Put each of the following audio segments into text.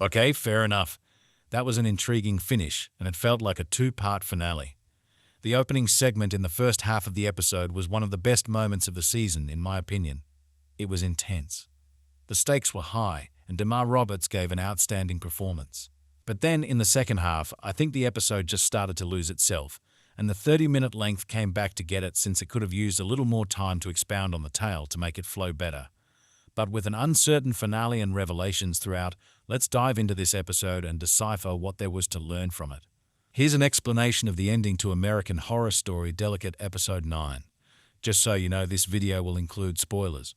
Okay, fair enough. That was an intriguing finish, and it felt like a two-part finale. The opening segment in the first half of the episode was one of the best moments of the season, in my opinion. It was intense. The stakes were high, and Demar Roberts gave an outstanding performance. But then, in the second half, I think the episode just started to lose itself, and the 30-minute length came back to get it since it could have used a little more time to expound on the tale to make it flow better. But with an uncertain finale and revelations throughout, let's dive into this episode and decipher what there was to learn from it. Here's an explanation of the ending to American Horror Story Delicate Episode 9. Just so you know, this video will include spoilers.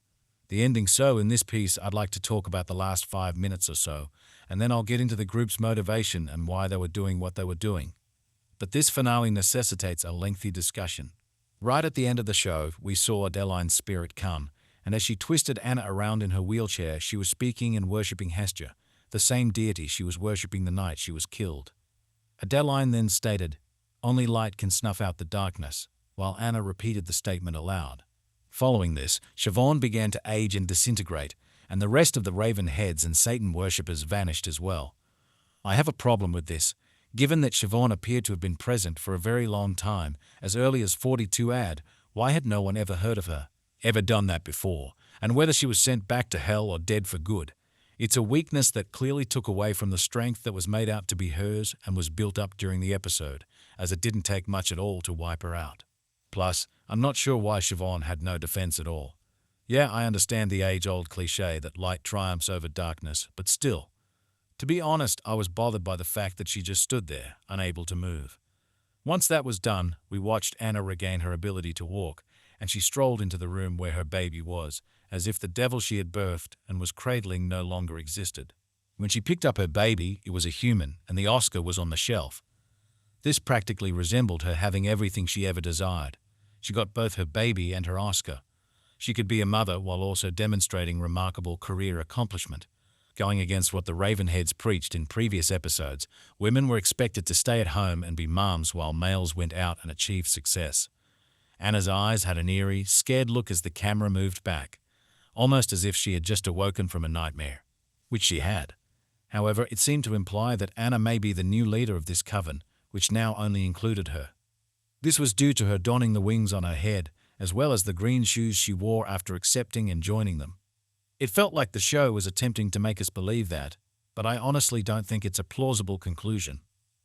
The ending, so in this piece, I'd like to talk about the last 5 minutes or so, and then I'll get into the group's motivation and why they were doing what they were doing. But this finale necessitates a lengthy discussion. Right at the end of the show, we saw Adeline's spirit come, and as she twisted Anna around in her wheelchair, she was speaking and worshipping Hestia, the same deity she was worshipping the night she was killed. Adeline then stated, "Only light can snuff out the darkness," while Anna repeated the statement aloud. Following this, Siobhan began to age and disintegrate, and the rest of the Raven heads and Satan worshippers vanished as well. I have a problem with this, given that Siobhan appeared to have been present for a very long time, as early as 42 AD. Why had no one ever heard of her, ever done that before, and whether she was sent back to hell or dead for good? It's a weakness that clearly took away from the strength that was made out to be hers and was built up during the episode, as it didn't take much at all to wipe her out. Plus, I'm not sure why Siobhan had no defense at all. Yeah, I understand the age-old cliche that light triumphs over darkness, but still. To be honest, I was bothered by the fact that she just stood there, unable to move. Once that was done, we watched Anna regain her ability to walk, and she strolled into the room where her baby was, as if the devil she had birthed and was cradling no longer existed. When she picked up her baby, it was a human, and the Oscar was on the shelf. This practically resembled her having everything she ever desired. She got both her baby and her Oscar. She could be a mother while also demonstrating remarkable career accomplishment. Going against what the Ravenheads preached in previous episodes, women were expected to stay at home and be moms while males went out and achieved success. Anna's eyes had an eerie, scared look as the camera moved back, almost as if she had just awoken from a nightmare, which she had. However, it seemed to imply that Anna may be the new leader of this coven, which now only included her. This was due to her donning the wings on her head, as well as the green shoes she wore after accepting and joining them. It felt like the show was attempting to make us believe that, but I honestly don't think it's a plausible conclusion.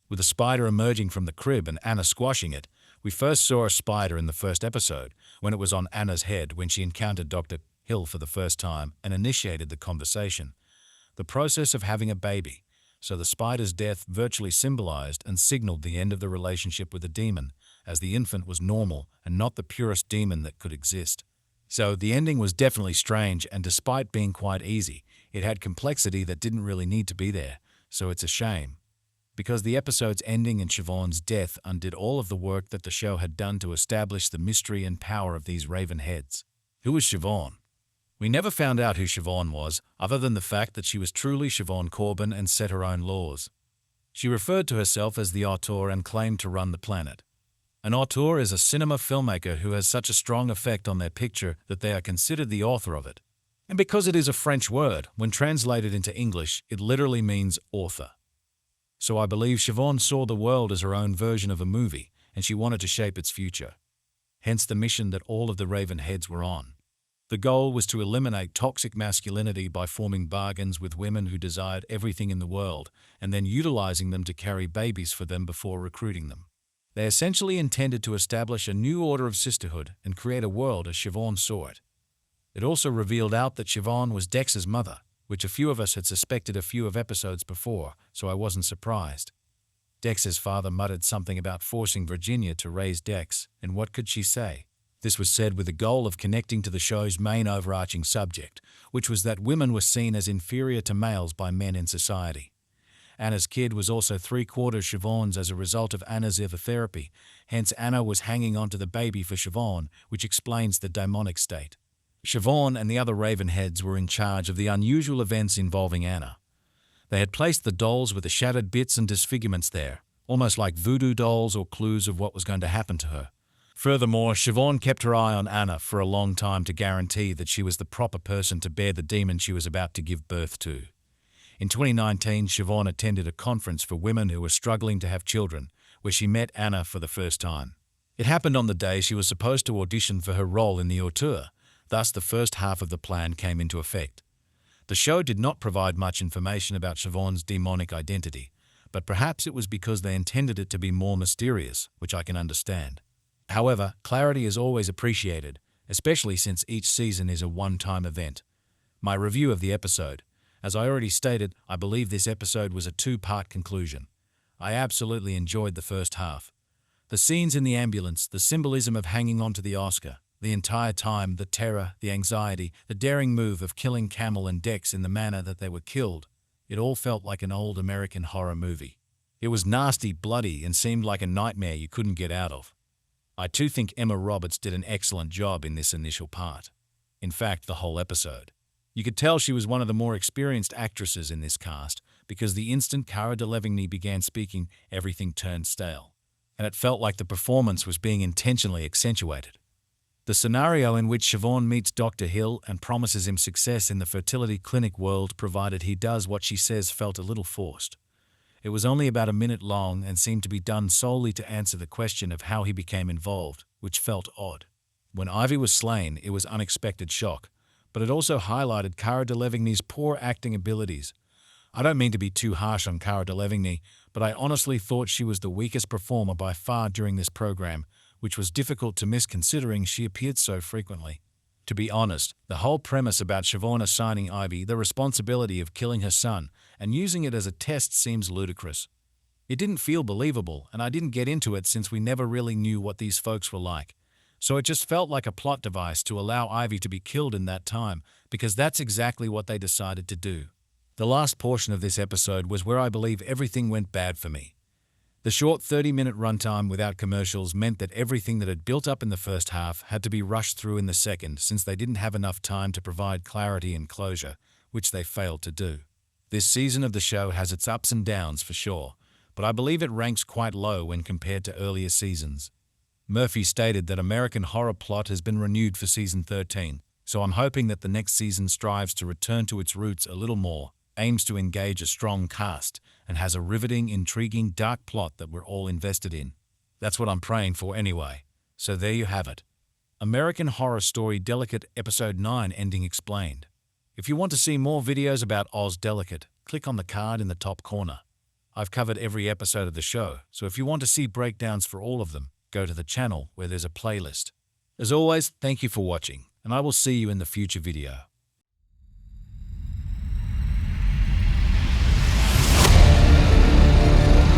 With a spider emerging from the crib and Anna squashing it, we first saw a spider in the first episode, when it was on Anna's head when she encountered Dr. Hill for the first time and initiated the conversation. The process of having a baby, so the spider's death virtually symbolized and signaled the end of the relationship with the demon, as the infant was normal and not the purest demon that could exist. So the ending was definitely strange, and despite being quite easy, it had complexity that didn't really need to be there, so it's a shame. Because the episode's ending and Siobhan's death undid all of the work that the show had done to establish the mystery and power of these Raven heads. Who was Siobhan? We never found out who Siobhan was, other than the fact that she was truly Siobhan Corbin and set her own laws. She referred to herself as the auteur and claimed to run the planet. An auteur is a cinema filmmaker who has such a strong effect on their picture that they are considered the author of it. And because it is a French word, when translated into English, it literally means author. So I believe Siobhan saw the world as her own version of a movie, and she wanted to shape its future. Hence the mission that all of the Raven heads were on. The goal was to eliminate toxic masculinity by forming bargains with women who desired everything in the world, and then utilizing them to carry babies for them before recruiting them. They essentially intended to establish a new order of sisterhood and create a world as Siobhan saw it. It also revealed out that Siobhan was Dex's mother, which a few of us had suspected a few of episodes before, so I wasn't surprised. Dex's father muttered something about forcing Virginia to raise Dex, and what could she say? This was said with the goal of connecting to the show's main overarching subject, which was that women were seen as inferior to males by men in society. Anna's kid was also 3/4 Siobhan's as a result of Anna's therapy, hence Anna was hanging onto the baby for Siobhan, which explains the demonic state. Siobhan and the other Ravenheads were in charge of the unusual events involving Anna. They had placed the dolls with the shattered bits and disfigurements there, almost like voodoo dolls or clues of what was going to happen to her. Furthermore, Siobhan kept her eye on Anna for a long time to guarantee that she was the proper person to bear the demon she was about to give birth to. In 2019, Siobhan attended a conference for women who were struggling to have children, where she met Anna for the first time. It happened on the day she was supposed to audition for her role in the auteur, thus the first half of the plan came into effect. The show did not provide much information about Siobhan's demonic identity, but perhaps it was because they intended it to be more mysterious, which I can understand. However, clarity is always appreciated, especially since each season is a one-time event. My review of the episode. As I already stated, I believe this episode was a two-part conclusion. I absolutely enjoyed the first half. The scenes in the ambulance, the symbolism of hanging on to the Oscar, the entire time, the terror, the anxiety, the daring move of killing Camel and Dex in the manner that they were killed, it all felt like an old American horror movie. It was nasty, bloody, and seemed like a nightmare you couldn't get out of. I too think Emma Roberts did an excellent job in this initial part. In fact, the whole episode. You could tell she was one of the more experienced actresses in this cast because the instant Cara Delevingne began speaking, everything turned stale, and it felt like the performance was being intentionally accentuated. The scenario in which Siobhan meets Dr. Hill and promises him success in the fertility clinic world provided he does what she says felt a little forced. It was only about a minute long and seemed to be done solely to answer the question of how he became involved, which felt odd. When Ivy was slain, it was unexpected shock, but it also highlighted Cara Delevingne's poor acting abilities. I don't mean to be too harsh on Cara Delevingne, but I honestly thought she was the weakest performer by far during this program, which was difficult to miss considering she appeared so frequently. To be honest, the whole premise about Siobhan assigning Ivy the responsibility of killing her son and using it as a test seems ludicrous. It didn't feel believable, and I didn't get into it since we never really knew what these folks were like. So it just felt like a plot device to allow Ivy to be killed in that time, because that's exactly what they decided to do. The last portion of this episode was where I believe everything went bad for me. The short 30-minute runtime without commercials meant that everything that had built up in the first half had to be rushed through in the second since they didn't have enough time to provide clarity and closure, which they failed to do. This season of the show has its ups and downs for sure, but I believe it ranks quite low when compared to earlier seasons. Murphy stated that American Horror Plot has been renewed for season 13, so I'm hoping that the next season strives to return to its roots a little more, aims to engage a strong cast, and has a riveting, intriguing, dark plot that we're all invested in. That's what I'm praying for anyway. So there you have it. American Horror Story Delicate Episode 9 Ending Explained. If you want to see more videos about Oz Delicate, click on the card in the top corner. I've covered every episode of the show, so if you want to see breakdowns for all of them, go to the channel where there's a playlist. As always, thank you for watching, and I will see you in the future video.